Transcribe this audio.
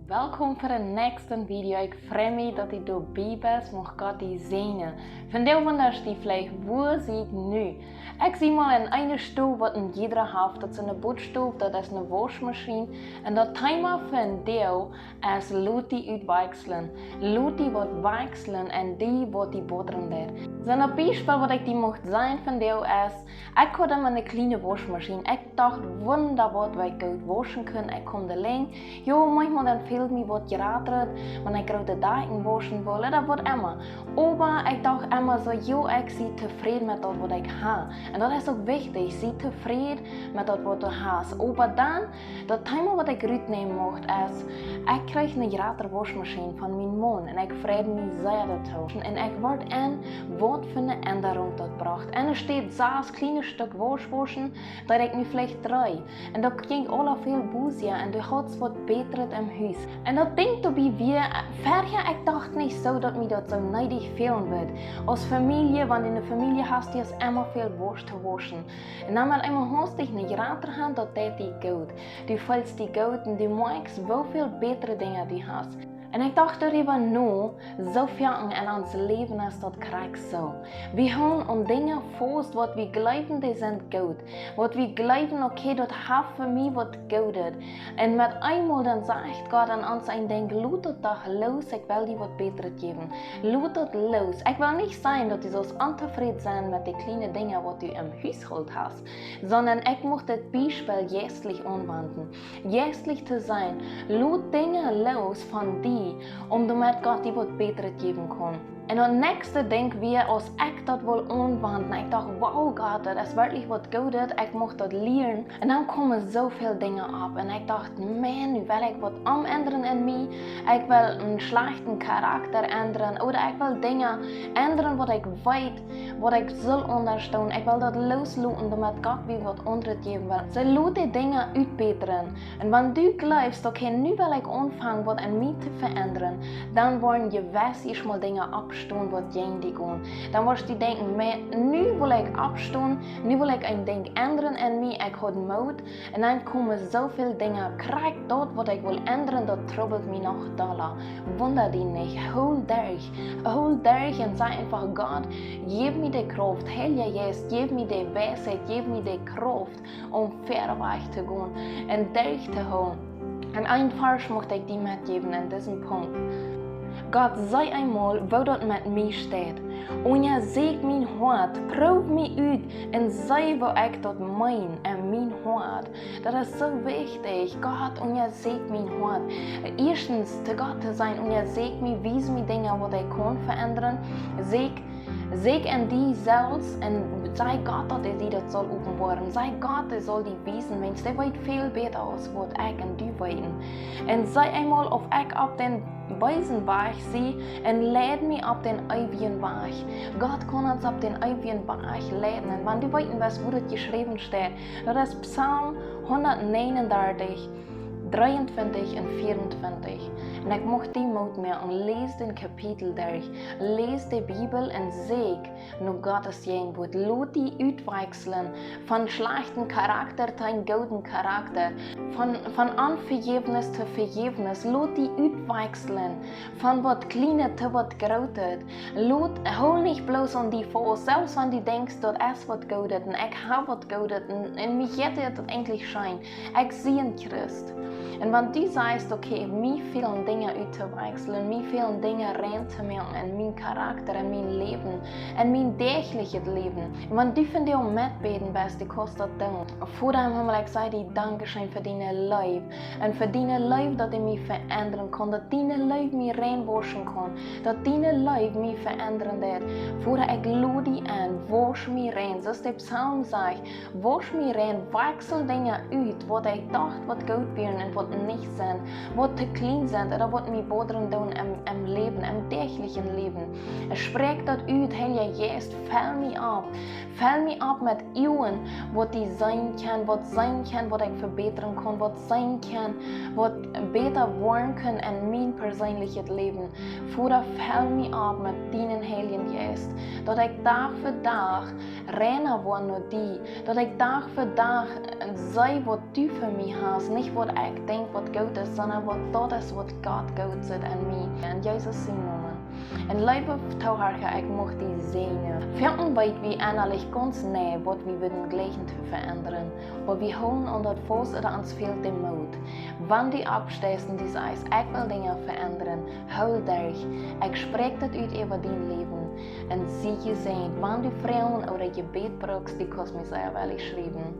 Welkom voor de nächste video. Ik freue mich, dat ik door Bibel mag Gott die sehen. Vandaag wunderst die vielleicht, wo zie ik nu? Ik zie mal in eine Stube, wat een jeder heeft. Dat is een bootstube, dat is een wasmachine. En dat thema van deel is laat die uitwakjslen. Laat die wat wachselen en die wat die boderen der. Zo'n Beispiel wat ik die mocht zijn van deel is, ik had immer een kleine wasmachine. Ik dacht, wunderbar, wat ik goed waschen kan. Ik kom de lijn. Jo, manchmal dan fehlt mir was geraten, wenn ich gerade Daten waschen will, das wird immer. Aber ich dachte immer so, jo, ich bin zufrieden mit dem, was ich habe. Und das ist auch wichtig, ich bin zufrieden mit dem, was du hast. Aber dann, das Thema, was ich rausnehmen möchte, ist, ich kriege eine geraten Waschmaschine von meinem Mann und ich freue mich sehr dazu. Und ich wollte ein Wort für eine Änderung dort gebracht. Und es steht so ein kleines Stück waschen, da ich mir vielleicht drei. Und da ging alle viel Buße und du hast was Besseres im Haus. En dat ding dabei wie, vorher ich dachte nicht so, dass mir das so neidig fehlen wird. Als Familie, wenn du eine Familie hast, die ist immer viel Wurst zu waschen. Und dann einmal hast du dich nicht ranterhand, das tät die gut. Du fühlst die gut und du magst so viel bessere Dinge, die hast. En ik dacht darüber nach, so viel in ons Leben ist das krieg so. Wir haben Dinge fast, was wir glauben, die sind gut. Was wir glauben, okay, das hat für mich was Gutes. Und mit einmal dann sagt Gott an uns ein Ding, lass das doch los, ich will dir was Besseres geben. Lass das los. Ich will nicht sein, dass du so unzufrieden sein mit den kleinen Dingen, was du im Haushalt hast, sondern ich möchte das Beispiel jästlich anwenden. Jästlich zu sein. Lass Dinge los von dir, damit Gott dir was Besseres geben kann. En dat nächste Ding weer, als ik dat wil aanwenden, ik dacht, wow Gott, dat is wirklich wat Gutes, ik mag dat leren. En dan komen zoveel dingen op. En ik dacht, man, nu wil ik wat ändern in mij. Ik wil een slechten karakter ändern. Oder ik wil dingen ändern, wat ik weet, wat ik zal ondersteunen. Ik wil dat loslaten, damit Gott weer wat anderes geben wil. Ze laat die dingen uitbeteren. En wanneer du glaubst, okay, nu wil ik aanvangen, wat in mij te verändern, dan worden je eerst mal dingen abstehen, was gegen die gehen. Dann wirst du denken, nu will ich abstehen, nu will ich ein Ding ändern in mir, ich habe Mut. Und dann kommen so viele Dinge, krieg dort, was ich will ändern, das troubles mich noch doller. Wunder dich nicht, hol durch und sag einfach, Gott, gib mir die Kraft, Heilige Geist, gib mir die Weisheit, gib mir die Kraft, fair zu gehen und durch zu holen. Und ein Vers möchte ich dir mitgeben in diesem Punkt. Gott sei einmal, wo das mit mir steht. Und ihr seht mein Hart, probt mich aus und sei, wo ich das mein, in mein Hart. Das ist so wichtig. Gott, und ihr seht mein Hart. Erstens, zu Gott zu sein, und ihr seht mich, wie mir Dinge, die ich kann verändern. Seeg in die selbst und sei Gott, dass er das soll offenbaren. Sei Gott, er soll die wissen, Mensch, der weiß viel besser aus, was ich und du wissen. Und sei einmal, auf ich auf den weisen Weg sehe und lädt mich auf den ewigen Weg. Gott kann uns auf den ewigen Weg leiten. Und wenn du wissen willst, wo das geschrieben steht, das ist Psalm 139. 23 und 24. Und ich möchte die Mut mehr und lese den Kapitel durch. Lese die Bibel und sehe nur Gottes Jengwort. Lass die uitwachselen von schlechten Charakter zu einem guten Charakter. Von Unvergebnis zu Vergebnis. Lass die uitwachselen. Von was Kleines zu was Großes. Hol nicht bloß an die vor. Selbst wenn du denkst, das ist was Gutes und ich habe was Gutes und mich hätte das eigentlich schein. Ich sehe einen Christ. Und wenn du sagst, okay, mir fehlen Dinge auszuwechseln, mir fehlen Dinge reinzumachen in mein Charakter, in mein Leben, in mein tägliches Leben. Und wenn du von dir mitbeten bist, du kannst das tun. Vor dem Himmel, ich sage dir Dankeschön für deine Leben. Und für deine Leben, dass ich mich verändern kann, dass deine Leben mich reinwaschen kann, dass deine Leben mich verändern wird. Vorher, ich lade dich an, wasch mich rein. So ist der Psalm sagt, wasch mich rein, wechsel Dinge aus, was ich dachte, was gut wären und was nicht sind, was zu klein sind oder was mir bodern tun im Leben, im täglichen Leben. Es spricht dort aus, Heilige Geist, fäll mich ab mit Ihnen, was die sein kann, was ich verbessern kann, was sein kann, was besser werden kann in mein persönliches Leben. Vater, füll mich ab mit deinen Heiligen Geist, dass ich Tag für Tag reiner werde nur die, dass ich Tag für Tag sei, was du für mich hast, nicht was ich denke, was gut ist, sondern was das ist, was Gott gut sieht in mir. In Jesus' Namen. En Liebe tauharke, ich möchte die sehen. Finden weit wie innerlich ganz nah, was wir würden gleichen zu verändern. Aber wir holen und das Fuß oder uns fehlt der Mut. Wenn du abstehst und dies Eis, ich will Dinge verändern, hol dich. Ich spreche das aus über dein Leben. Und sieh sehen, wenn du Frauen oder Jebäd bruckst, die kannst mir sehr schreiben.